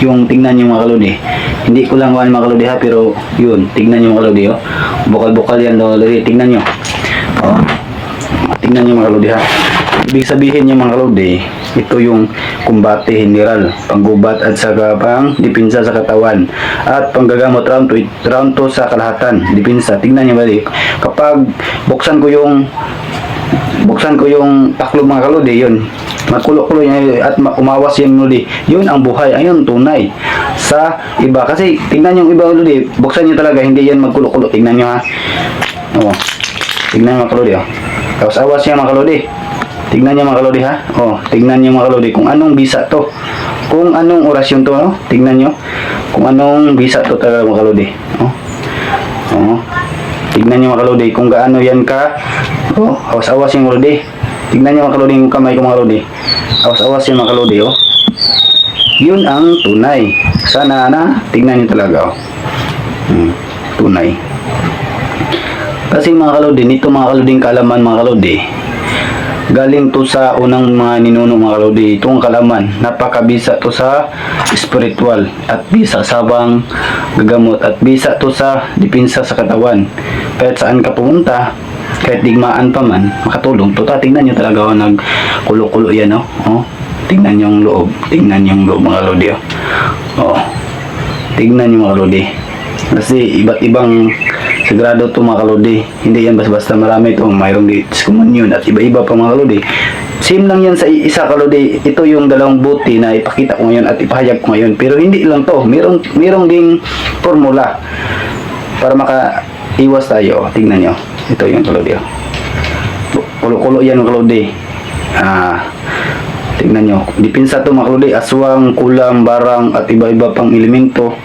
Yung tingnan nyo mga kalodi. Hindi ko lang mga kalodi ha, pero yun, tingnan nyo mga kalodi. Oh. Bukal-bukal yan mga kalodi. Tingnan nyo. Oh. Tingnan nyo mga kalodi ha. Ibig sabihin nyo mga kalodi, ito yung kumbate general, panggubat at saka pang depensa sa katawan at panggagamot round to sa kalahatan, depensa. Tingnan nyo balik. Kapag buksan ko yung taklob mga kalodi, yun makulo-kulo yan at umawas yan kalodi, yun ang buhay, ayun tunay sa iba. Kasi tingnan yung iba kalodi, buksan nyo talaga, hindi yan magkulo-kulo. Tingnan nyo ha. Oh. Tingnan nyo mga kalodi. Oh. Tapos awas yan mga kalodi. Tingnan nyo mga kalodi ha. Oh, tingnan nyo mga kalodi kung anong bisa to, kung anong orasyon to, no? Tingnan nyo kung anong bisa to talaga mga kalodi. Oh. Oh. Tingnan nyo mga kalodi kung gaano yan ka. Oh, awas-awas yung kalodi. Tingnan nyo mga kalodi yung kamay ko mga kalodi. Awas-awas yung mga kalodi. Oh. Yun ang tunay. Sana na tingnan nyo talaga. Oh. Tunay. Kasi mga kalodi, nito mga kaloding kalaman mga kalodi, galing to sa unang mga ninuno mga kalodi. Itong kalaman, napakabisa to sa spiritual at bisa sabang gagamot at bisa to sa depensa sa katawan. Kahit saan ka pumunta, kahit digmaan pa man, makatulong to. Tingnan nyo talaga, nagkulo-kulo yan, no? Oh. Tingnan yung loob. Tingnan yung loob mga kalodi. Oh. Tingnan yung mga kalodi. Kasi iba't ibang sagrado to mga kalodi. Hindi yan basta-basta, marami ito. Mayroong diskumunyon at iba-iba pa mga kalodi. Same lang yan sa isa kalodi. Ito yung dalawang buti na ipakita ko ngayon at ipahayag ko ngayon. Pero hindi lang to. Merong ding formula para makaiwas tayo. Tingnan nyo. Ito yung kalodi. Kulo-kulo yan mga kalodi. Tingnan nyo. Depensa to mga kalodi. Aswang, kulam, barang at iba-iba pang elemento.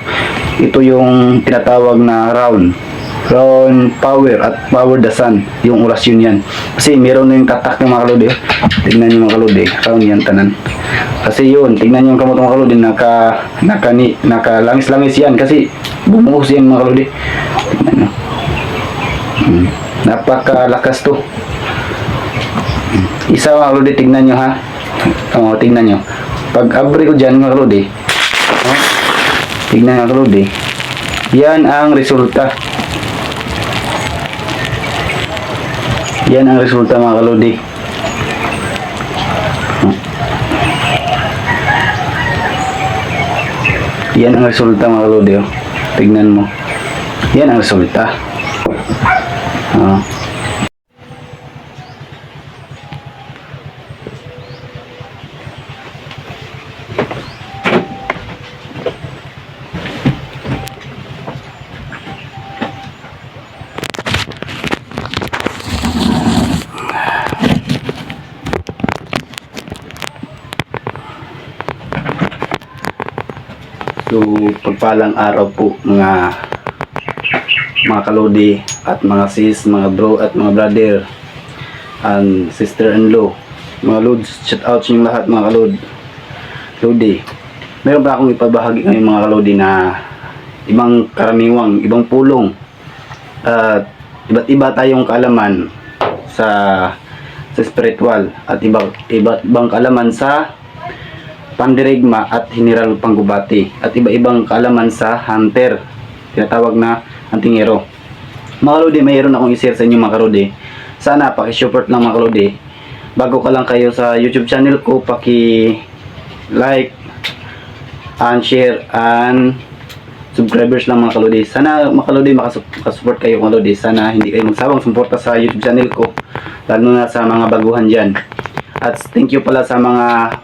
Ito yung tinatawag na round power at power dasan, yung orasyon yan. Kasi meron na yung tatak ng mga kalodi. Tingnan nyo mga kalodi, round yan tanan. Kasi yun, tingnan nyo yung kamot mga kalodi, nakalangis-langis yan kasi bumuhos yan mga kalodi. Tingnan nyo. Napakalakas to. Isa mga kalodi, tingnan nyo ha. Tingnan nyo. Pag abri ko dyan mga kalodi, tingnan mga kalodi, yan ang resulta. Yan ang resulta mga kalodi. Yan ang resulta mga kalodi. Tignan mo. Yan ang resulta. So, pagpalang araw po mga kalodi at mga sis, mga bro at mga brother and sister-in-law, mga lods, shout out sa inyong lahat mga lodi. Meron pa akong ipabahagi ngayon mga kalodi na ibang karaniwang, ibang pulong at iba't iba tayong kaalaman sa spiritual at iba't ibang kaalaman sa pandirigma at general panggubati at iba-ibang kaalaman sa hunter, tinatawag na antingero. Mga kalodi, mayroon akong i-share sa inyo mga kalodi. Sana paki-support lang mga kalodi. Bago ka lang kayo sa YouTube channel ko, paki-like and share and subscribers lang mga kalodi. Sana mga kalodi makasupport kayo mga kalodi. Sana hindi kayo magsawang suporta sa YouTube channel ko, lalo na sa mga baguhan dyan. At thank you pala sa mga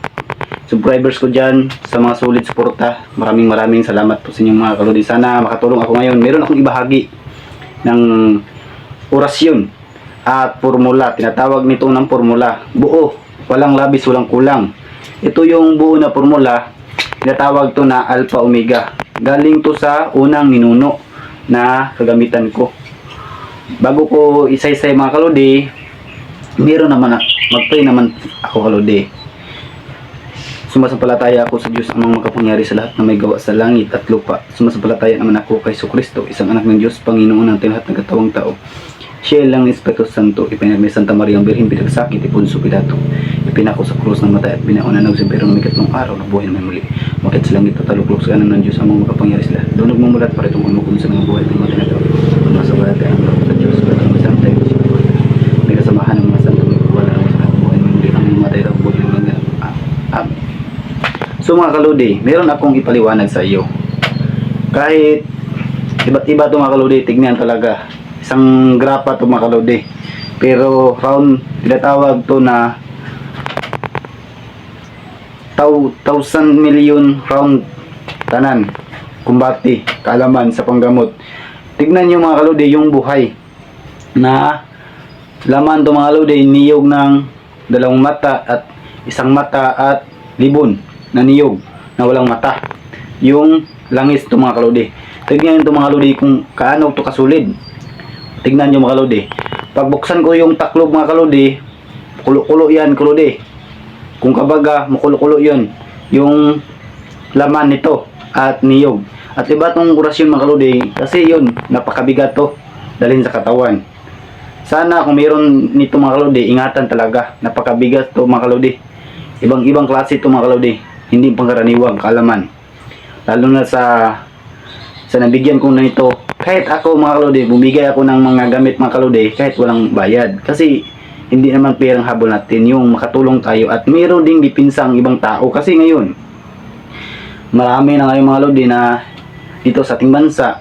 subscribers ko dyan, sa mga solid suporta. Maraming salamat po sa inyong mga kalodi. Sana makatulong ako ngayon. Meron akong ibahagi ng orasyon at formula. Tinatawag nito ng formula. Buo, walang labis, walang kulang. Ito yung buo na formula. Tinatawag to na Alpha Omega. Galing to sa unang ninuno na kagamitan ko. Bago ko isa-isa mga kalodi, meron naman mag-pray naman ako kalodi. Sumasampalataya ako sa Diyos amang makapangyari sa lahat na may gawa sa langit at lupa. Sumasampalataya naman ako kay Jesucristo, isang anak ng Diyos, Panginoon ng lahat ng katawang tao. Siya lang ni Espiritu Santo, ipinag ni Santa Maria ang Birhen, pinagsakit, Poncio Pilato, ipinako sa krus ng matay at binaon na nagsimbero ng ikatlong araw na buhay na may muli. Bakit silang itataluklos ka ng Diyos ang mga makapangyari sila? Doon nagmumulat para itong umukong sa mga buhay ng mga tinatawag. Ang mga sabahat ay ang sa Diyos, at ang masantay ko siya. May kasamahan ng mga santo, may wala ang sa buhay ng hindi ang matay ng buhay ng mga amin. So mga kaludi, meron akong ipaliwanag sa iyo. Kahit iba't iba itong mga kaludi, tignan talaga. Isang grapa itong mga kaludi. Pero round, tinatawag to na 1,000 million round tanan kumbati kaalaman sa panggamot. Tignan nyo mga kaludi yung buhay na laman to mga kaludi, niyog ng 2 mata at 1 mata at libon na niyog na walang mata, yung langis to mga kaludi. Tignan nyo to mga kaludi kung kaano to kasulid. Tignan nyo mga kaludi, pagbuksan ko yung taklob mga kaludi, kulo-kulo yan kaludi. Kung kabaga, makulo-kulo yun yung laman nito at niyog. At iba itong orasyon mga kaludi, kasi yun, napakabigat to dalhin sa katawan. Sana kung mayroon nito mga kaludi, ingatan talaga. Napakabigat to mga kaludi. Ibang-ibang klase to mga kaludi, hindi pangkaraniwang kaalaman. Lalo na sa nabigyan ko na ito. Kahit ako mga kaludi, bumigay ako ng mga gamit mga kaludi kahit walang bayad. Kasi hindi naman perang habol natin yung makatulong tayo at mayroon ding dipinsang ibang tao. Kasi ngayon marami na ngayon mga kaludi na dito sa ating bansa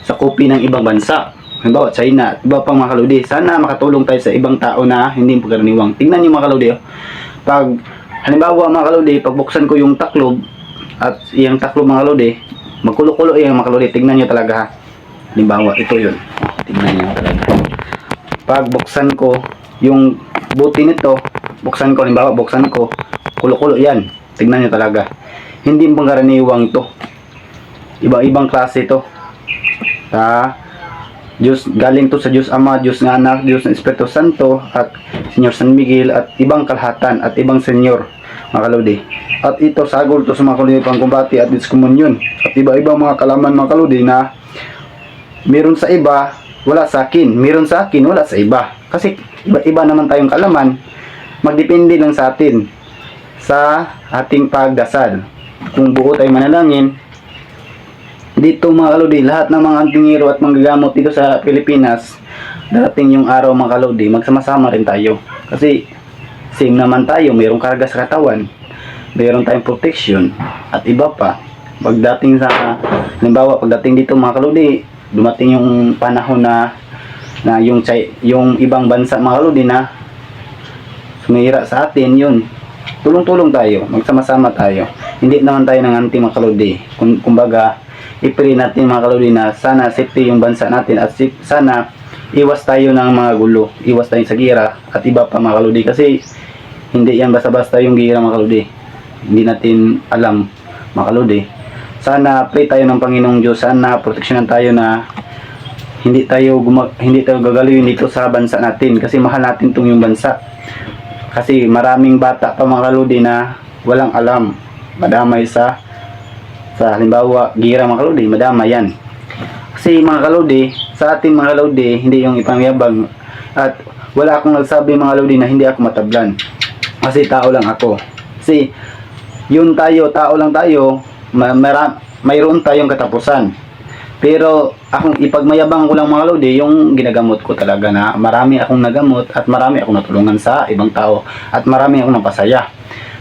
sa kopi ng ibang bansa, halimbawa China at iba pang mga kaludi. Sana makatulong tayo sa ibang tao na hindi pagkaraniwang. Tingnan nyo mga kaludi, pag halimbawa mga kaludi, pagbuksan ko yung taklob at yung taklob mga kaludi, magkulo-kulo yung mga kaludi. Tingnan nyo talaga ha. Halimbawa ito yun, tingnan nyo talaga. Pag buksan ko yung buti nito, buksan ko, halimbawa buksan ko, kulo-kulo yan. Tignan nyo talaga, hindi pangkaraniwang to, iba-ibang klase to. Diyos, galing to sa Diyos Ama, Diyos ng Anak, Diyos ng Espiritu Santo at Senyor San Miguel at ibang kalahatan at ibang senyor mga kaludi. At ito sagol to sa mga kaludi pangkumbati at diskomunyon at iba-ibang mga kalaman mga kaludi na meron sa iba, wala sa akin. Meron sa akin, wala sa iba. Kasi iba-iba naman tayong kalaman. Magdepende lang sa atin sa ating pagdasal. Kung buo tayong manalangin, dito mga kaludi, lahat ng mga antingero at manggagamot dito sa Pilipinas, darating yung araw mga kaludi, magsama-sama rin tayo. Kasi same naman tayo, mayroong karga sa katawan, mayroong tayong protection at iba pa. Pagdating sa, halimbawa pagdating dito mga kaludi, dumating yung panahon na yung ibang bansa mga kaludi na sumira sa atin, yun, tulong-tulong tayo, magsama-sama tayo. Hindi naman tayo ng anti mga kaludi. Kumbaga, i-pray natin mga kaludi na sana safety yung bansa natin at sana iwas tayo ng mga gulo, iwas tayo sa gira at iba pa mga kaludi. Kasi hindi yan basta-basta yung gira mga kaludi, hindi natin alam mga kaludi. Sana pray tayo ng Panginoong Diyos, sana proteksyonan tayo na hindi tayo gagaliwin dito sa bansa natin, kasi mahal natin itong yung bansa. Kasi maraming bata pa mga kaludi na walang alam, madamay sa halimbawa gira mga kaludi, madamay yan. Kasi mga kaludi, sa ating mga kaludi, hindi yung ipangyabang at wala akong nagsabi mga kaludi na hindi ako matablan, kasi tao lang ako. Kasi yun tayo, tao lang tayo, mayroon tayong katapusan. Pero akong ipagmayabang ko lang mga kaludi, yung ginagamot ko talaga na marami akong nagamot at marami akong natulungan sa ibang tao at marami akong napasaya.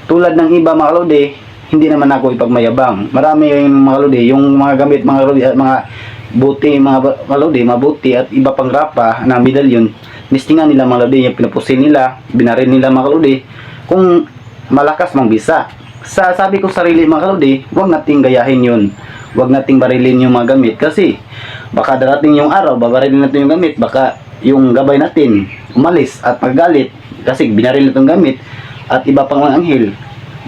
Tulad ng iba mga kaludi, hindi naman ako ipagmayabang. Marami yung mga kaludi, yung mga gamit mga kaludi at mga buti, mga kaludi, mabuti at iba pang rapa na medalyon, listingan nila mga kaludi, yung pinupusin nila, binarin nila mga kaludi, kung malakas mang bisa. Sabi ko sarili mga kaludi, huwag nating gayahin yun. Huwag nating barilin yung mga gamit, kasi baka darating yung araw, babarilin natin yung gamit, baka yung gabay natin umalis at paggalit kasi binaril itong gamit at iba pang mga anghel.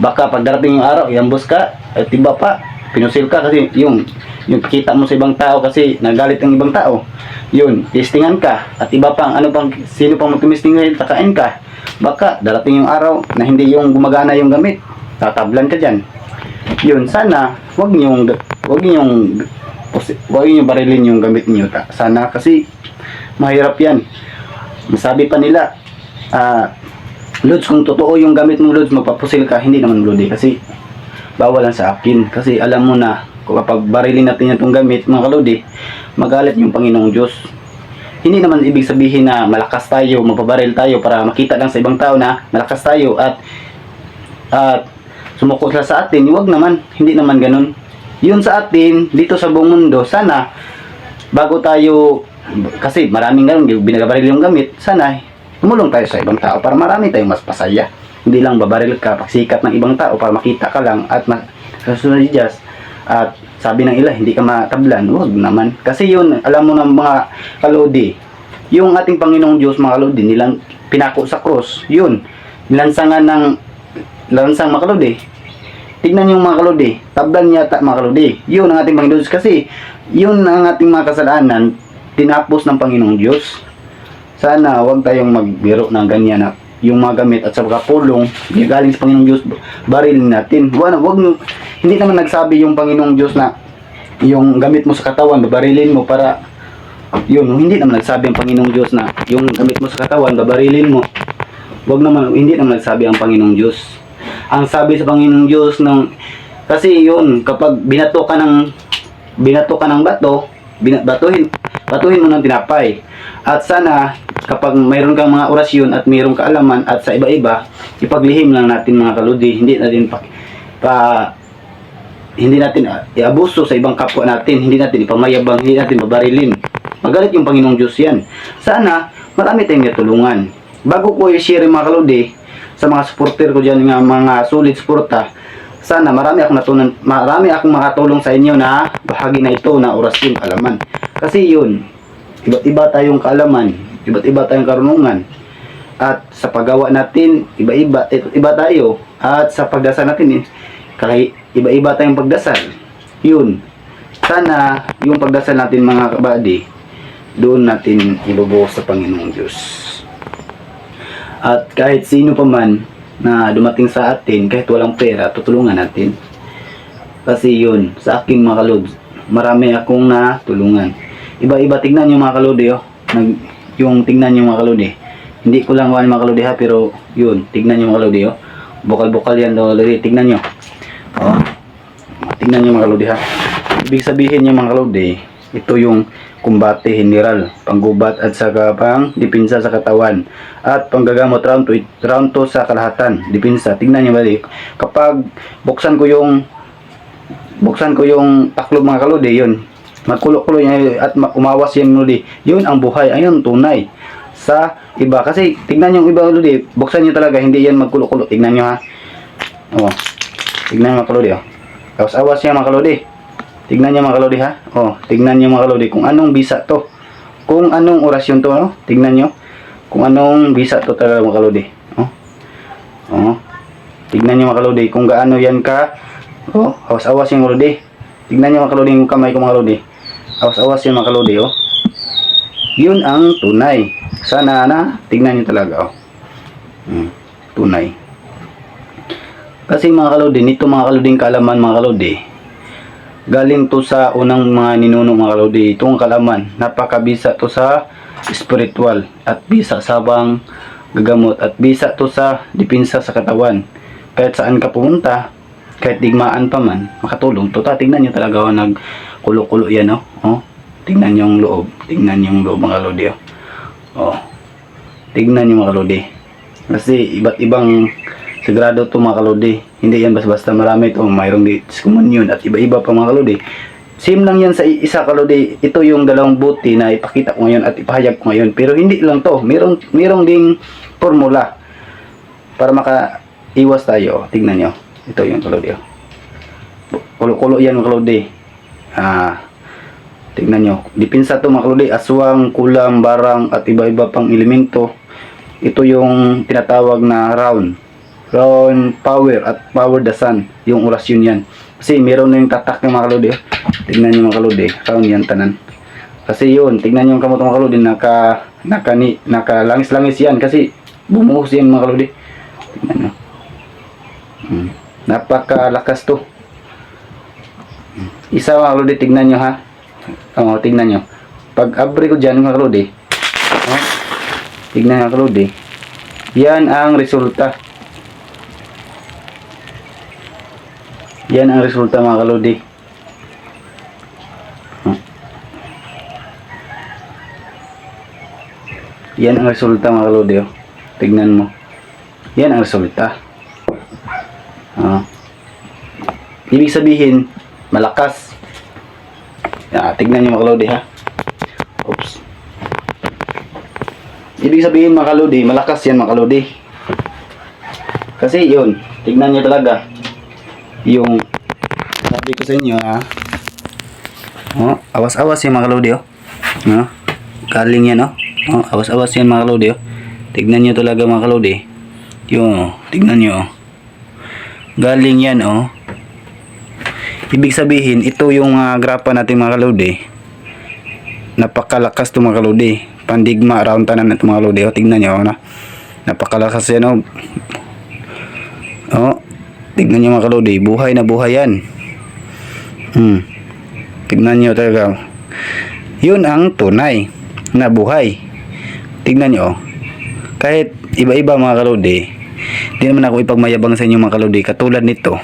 Baka pag darating yung araw, iambos ka at iba pa, pinusil ka kasi yung kita mo sa ibang tao kasi nagalit ang ibang tao. Yun, tistingan ka at iba pang sino pang magtumistingan, takain ka. Baka darating yung araw na hindi yung gumagana yung gamit, tatablan ka dyan. Yun, sana wag niyo barilin yung gamit niyo sana, kasi mahirap yan. Masabi pa nila, Lods, kung totoo yung gamit mo Lods, mapapusil ka. Hindi naman Lodi, kasi bawal lang sa akin. Kasi alam mo na, kung kapag barilin natin itong gamit, mga kalodi, magalit yung Panginoong Diyos. Hindi naman ibig sabihin na malakas tayo, magbabaril tayo para makita lang sa ibang tao na malakas tayo at sumuko sila sa atin. Huwag naman, hindi naman ganun. Yun sa atin, dito sa buong mundo, sana, bago tayo, kasi maraming ganun, binabaril yung gamit, sana, tumulong tayo sa ibang tao para marami tayong mas pasaya. Hindi lang babaril ka, pagsikat ng ibang tao para makita ka lang at kasunod just at sabi ng ilan, hindi ka matablan. Huwag naman. Kasi yun, alam mo ng mga kalodi, yung ating Panginoong Diyos, mga kalodi, nilang pinako sa cross, yun, nilansangan ng lansang mga kalodi. Tignan yung mga kalodi, tablan yata mga kalodi. Yun ang ating Panginoong Diyos. Kasi yun ang ating mga kasalanan, tinapos ng Panginoong Diyos. Sana huwag tayong magbiro ng ganyan na yung mga gamit at sa pagkapulong galing sa Panginoong Diyos, barilin natin. Hindi naman nagsabi yung Panginoong Diyos na yung gamit mo sa katawan, babarilin mo para yun. Hindi naman nagsabi ang Panginoong Diyos na yung gamit mo sa katawan, babarilin mo. Hindi naman nagsabi ang Panginoong Diyos. Ang sabi sa Panginoong Diyos kasi yun, kapag binato ka ng bato, batuhin mo ng tinapay. At sana kapag mayroon kang mga orasyon at mayroong kaalaman at sa iba-iba, ipaglihim lang natin mga kalodi. Hindi natin iabuso sa ibang kapwa natin, hindi natin ipamayabang, hindi natin babarilin. Magalit yung Panginoong Diyos yan. Sana marami tayong natulungan. Bago ko i-share mga kalodi sa mga supporter ko dyan, mga solid suporta, sana marami akong makatulong sa inyo na bahagi na ito na orasyon, kaalaman. Kasi yun, iba't iba tayong kaalaman, iba't iba tayong karunungan. At sa paggawa natin, iba tayo. At sa pagdasal natin, iba-iba tayong pagdasal. Yun. Sana yung pagdasal natin mga kabady, doon natin ibubuhos sa Panginoong Diyos. At kahit sino pa man na dumating sa atin, kahit walang pera, tutulungan natin. Kasi yun, sa akin mga kalods, marami akong natulungan. Iba-iba, tignan nyo mga kalodi, oh. Tignan nyo mga kalodi. Hindi ko lang mga kalodi ha, pero yun, tignan nyo mga kalodi, oh. Bukal-bukal yan daw, tignan nyo. Oh. Tignan nyo mga kalodi ha. Ibig sabihin nyo mga kalodi, ito yung kumbate general, panggubat at saka pang depensa sa katawan at panggagamot round to sa kalahatan, depensa. Tignan nyo balik. Kapag buksan ko yung taklob mga kalodi, yun, magkulo-kulo yan at umawas yan kalodi. Yun ang buhay, ayun tunay sa iba. Kasi tignan yung iba kalodi, buksan nyo talaga, hindi yan magkulo-kulo. Tignan nyo ha. Oh, tignan nyo mga kalodi, oh. Awas-awas yan mga kalodi. Tignan nyo mga kalodi ha. Oh, tignan nyo mga kalodi kung anong bisa to. Kung anong orasyon to, no? Tignan nyo. Kung anong bisa to talaga mga kalodi. Oh. Oh. Tignan nyo mga kalodi kung gaano yan ka. Oh, awas-awas yung kalodi. Tignan nyo mga kalodi yung kamay ko mga kalodi. Awas-awas yung mga kalodi, oh. Yun ang tunay. Sana na, tignan nyo talaga, oh. Tunay. Kasi mga kalodi, nito mga kaloding kaalaman mga kalodi, galing to sa unang mga ninuno mga kalodi. Itong kalaman, napakabisa to sa spiritual at bisa sa bang gagamot at bisa to sa depensa sa katawan. Kahit saan ka pumunta, kahit digmaan pa man, makatulong to. Tignan nyo talaga, oh, nagkulo-kulo yan, oh. Oh. Tignan yung loob. Tignan yung loob mga kalodi, oh. Oh. Tignan yung mga kalodi. Kasi iba't ibang sigurado to mga kalodi. Hindi yan basta-basta, marami ito. Mayroong diskommunyon at iba-iba pa mga kalodi. Same lang yan sa isa kalodi. Ito yung dalawang buti na ipakita ko ngayon at ipahayag ko ngayon. Pero hindi lang to. Mayroong ding formula para makaiwas tayo. Tignan nyo. Ito yung kalodi. Kulo-kulo yan mga kalodi. Tignan nyo. Depensa to mga kalodi. Aswang, kulam, barang at iba-iba pang elemento. Ito yung tinatawag na round power at power the sun, yung orasyon yan. Kasi meron na yung tatak ng mga kalodi. Tignan nyo mga kalodi, round yan tanan. Kasi yun, tignan nyo yung kamot mga kalodi, nakalangis-langis yan kasi bumuhos yan mga kalodi. Tignan nyo. Napakalakas to. Isa mga kalodi, tignan nyo ha. Oo, tignan nyo. Pag abri ko dyan mga kalodi, tignan nyo mga kalodi, yan ang resulta. Yan ang resulta mga kalodi. Yan ang resulta mga kalodi. Oh. Tignan mo. Yan ang resulta. Ibig sabihin, malakas. Tignan nyo mga kalodi ha. Oops. Ibig sabihin mga kalodi, malakas yan mga kalodi. Kasi yun, tignan nyo talaga. Yung, sabi ko sa inyo ha. Awas-awas yan mga kalodi oh. Galing yan oh. Awas-awas yan mga kalodi oh. Tignan nyo talaga mga kalodi. Yung, tignan nyo oh. Galing yan oh. Ibig sabihin, ito yung grapa natin mga kalodi. Napakalakas to mga kalodi. Pandigma around tanan ito mga kalodi oh. Tignan nyo oh. Napakalakas yan oh. Tignan nyo mga kalodi. Buhay na buhay yan. Tignan nyo talaga. Yun ang tunay na buhay. Tignan nyo oh. Kahit iba-iba mga kalodi, di naman ako ipagmayabang sa inyo mga kalodi. Katulad nito,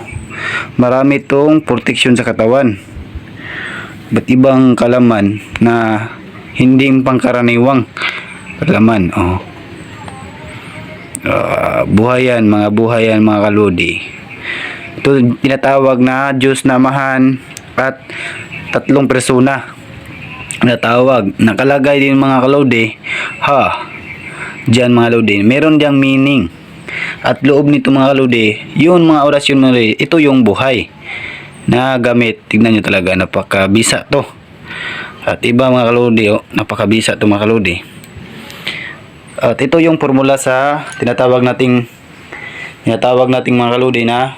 marami itong protection sa katawan. Ba't ibang kalaman na hindi pangkaraniwang kalaman oh. Buhayan mga kalodi. Ito tinatawag na Diyos namahan at tatlong persona natawag. Nakalagay din mga kalodi diyan mga kalodi. Meron diyang meaning. At loob nito mga kalodi, yun mga orasyon mga kalodi, ito yung buhay na gamit. Tignan nyo talaga, napakabisa to. At iba mga kalodi, napakabisa to mga kalodi. At ito yung formula sa tinatawag nating mga kalodi na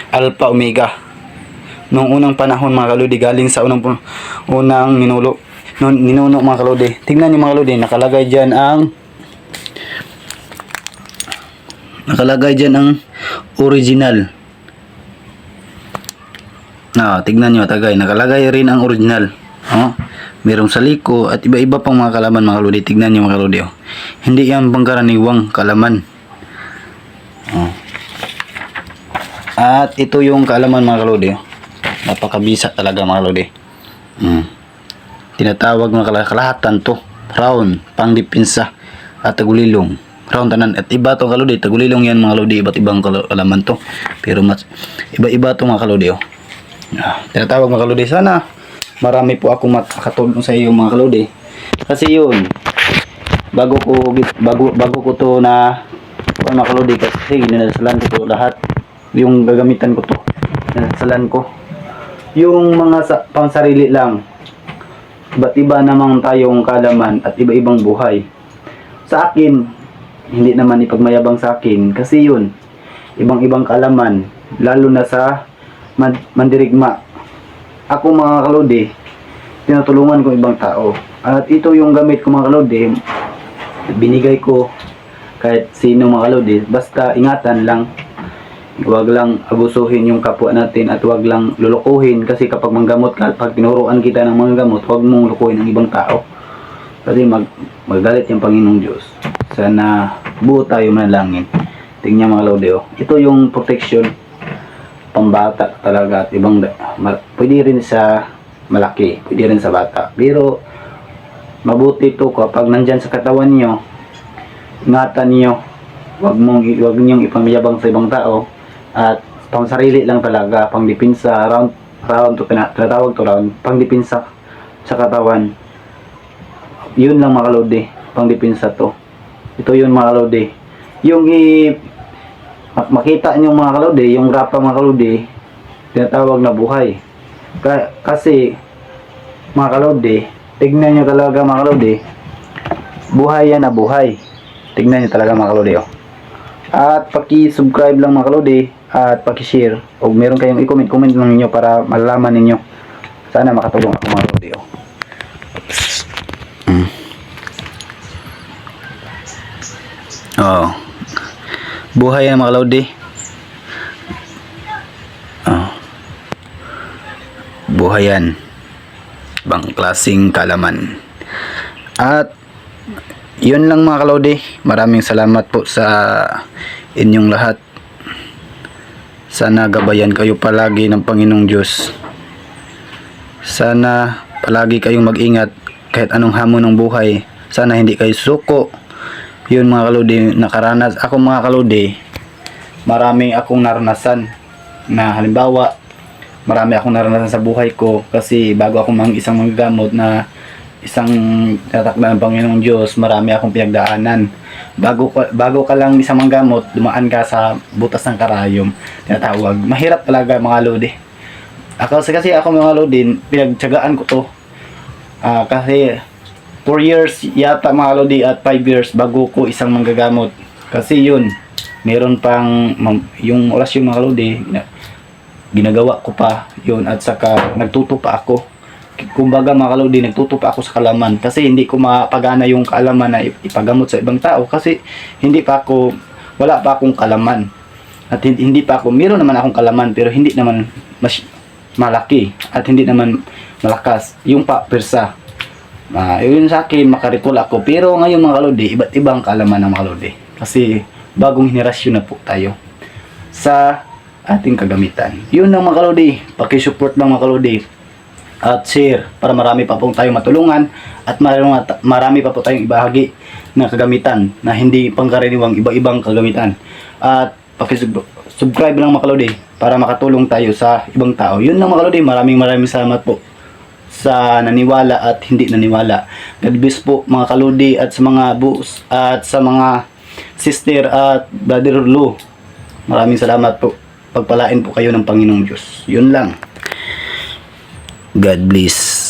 Alpha Omega. Noong unang panahon mga kalodi, galing sa unang ninuno mga kalodi. Tingnan niyo mga kalodi, nakalagay dyan ang original. Tignan nyo tagay, nakalagay rin ang original. Merong saliko at iba-iba pang mga kalaman mga kalodi. Tignan nyo mga kalodi. Hindi yan pangkaraniwang kalaman. At ito yung kaalaman mga kalodi. Napakabisa talaga mga kalodi. Tinatawag mga kalahatan to. Round, pangdipinsa at tagulilong. Round tanan. At iba to kalodi. Tagulilong yan mga kalodi. Iba't ibang kalaman to. Pero mas iba-iba to mga kalodi. Tinatawag mga kalodi. Sana marami po akong makatulong sa iyo mga kalodi. Kasi yun, bago ko to na mga kalodi, kasi ninasalan ko to lahat. Yung gagamitan ko to, ninasalan ko. Yung mga pang sarili lang. Iba't iba namang tayong kalaman at iba-ibang buhay. Sa akin, hindi naman ipagmayabang sa akin. Kasi yun, ibang-ibang kalaman. Lalo na sa mandirigma. Ako mga kalodi, tinutulungan ko ibang tao. At ito yung gamit ko mga kalodi, binigay ko kahit sino mga kalodi. Basta ingatan lang. Huwag lang abusuhin yung kapwa natin at huwag lang lulukuhin. Kasi kapag manggamot ka, pag tinuruan kita ng mga gamot, huwag mong lukuhin ang ibang tao. Kasi magalit yung Panginoong Diyos. Sana buo tayo manalangin. Tingnan mga kalodi. Ito yung protection pambata talaga at ibang pwede rin sa malaki, pwede rin sa bata. Pero mabuti ito kapag nandyan sa katawan nyo, ingatan nyo, wag nyo ipamiyabang sa ibang tao at pang sarili lang talaga, pang dipinsa, round to tinatawag to round, pang dipinsa sa katawan. Yun lang mga kalodi, pang dipinsa to. Ito yun mga kalodi. Yung makita nyo mga kalodi, yung grapa mga kalodi, tinatawag na buhay. Kasi mga kalodi, tignan nyo talaga mga kalodi, buhay yan na buhay. Tignan nyo talaga mga kalodi. At paki-subscribe lang mga kalodi at paki-share. O meron kayong i-comment lang ninyo para malalaman ninyo. Sana makatulong ako mga kalodi. Buhay yan mga kalodi. Buhay yan. Ibang klaseng kalaman. At yun lang mga kalodi. Maraming salamat po sa inyong lahat Sana gabayan kayo palagi ng Panginoong Diyos. Sana palagi kayong mag-ingat kahit anong hamon ng buhay. Sana hindi kayo suko. Yun mga kaludi, nakaranas ako mga kaludi. Marami akong naranasan na halimbawa, marami akong naranasan sa buhay ko kasi bago ako isang manggagamot na isang tatakda ng Panginoong Diyos, marami akong pinagdaanan. Bago ka lang isang manggamot, dumaan ka sa butas ng karayom, tinatawag. Mahirap talaga mga lodi. Kasi ako mga lodi, pinagtsagaan ko to. Kasi 4 years yata mga lodi at 5 years bago ko isang manggagamot. Kasi yun, meron pang yung orasyon mga lodi, ginagawa ko pa yun at saka nagtuto pa ako. Kumbaga mga kalodi, nagtuto pa ako sa kalaman kasi hindi ko mapagana yung kaalaman na ipagamot sa ibang tao kasi wala pa akong kalaman at hindi pa ako, meron naman akong kalaman pero hindi naman mas malaki at hindi naman malakas yung persa. Yun sa akin, makarikol ako pero ngayon mga kalodi, iba't ibang kaalaman ng mga kalodi kasi bagong henerasyon na po tayo sa ating kagamitan. Yun lang mga kalodi, pakisupport lang mga kalodi at share para marami pa pong tayong matulungan at marami pa po tayong ibahagi na kagamitan na hindi pangkaraniwang iba-ibang kagamitan. At subscribe lang mga kalodi para makatulong tayo sa ibang tao. Yun lang mga kalodi, maraming salamat po sa naniwala at hindi naniwala. God bless po mga kalodi at sa mga boss at sa mga sister at brother Lu. Maraming salamat po. Pagpalain po kayo ng Panginoong Diyos. Yun lang. God bless.